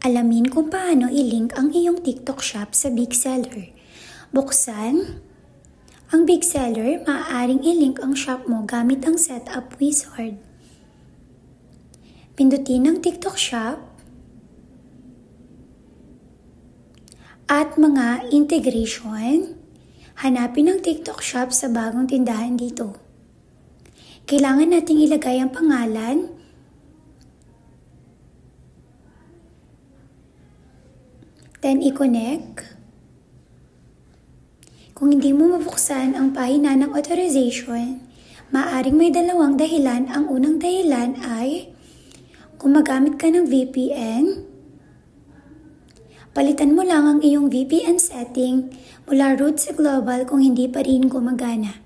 Alamin kung paano i-link ang iyong TikTok shop sa Big Seller. Buksan ang Big Seller, maaaring i-link ang shop mo gamit ang setup wizard. Pindutin ang TikTok shop at mga integration. Hanapin ang TikTok shop sa bagong tindahan dito. Kailangan nating ilagay ang pangalan, then i-connect. Kung hindi mo mabuksan ang pahina ng authorization, maaaring may dalawang dahilan. Ang unang dahilan ay gumagamit ka ng VPN. Palitan mo lang ang iyong VPN setting mula root sa global kung hindi pa rin gumagana.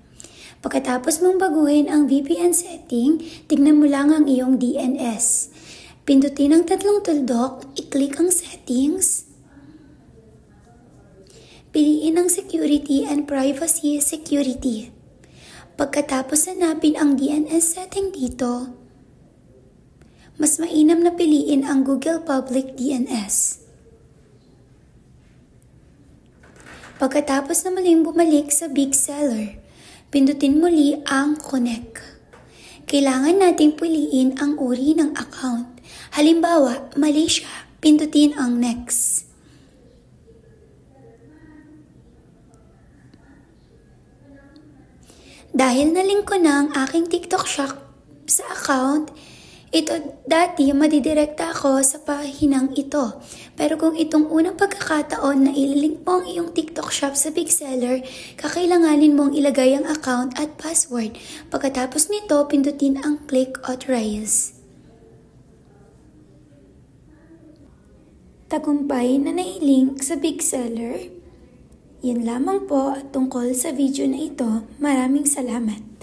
Pagkatapos mong baguhin ang VPN setting, tignan mo lang ang iyong DNS. Pindutin ang tatlong tuldok, i-click ang settings. Piliin ang Security and Privacy Security. Pagkatapos hanapin ang DNS setting dito, mas mainam na piliin ang Google Public DNS. Pagkatapos na muling bumalik sa Big Seller, pindutin muli ang Connect. Kailangan nating piliin ang uri ng account. Halimbawa, Malaysia, pindutin ang Next. Dahil na-link ko na ang aking TikTok shop sa account, ito dati madidirekta ako sa pahinang ito. Pero kung itong unang pagkakataon na ililink mo ang iyong TikTok shop sa Big Seller, kakailanganin mong ilagay ang account at password. Pagkatapos nito, pindutin ang Click Authorize. Tagumpay na nailink sa Big Seller. Yan lamang po tungkol sa video na ito. Maraming salamat.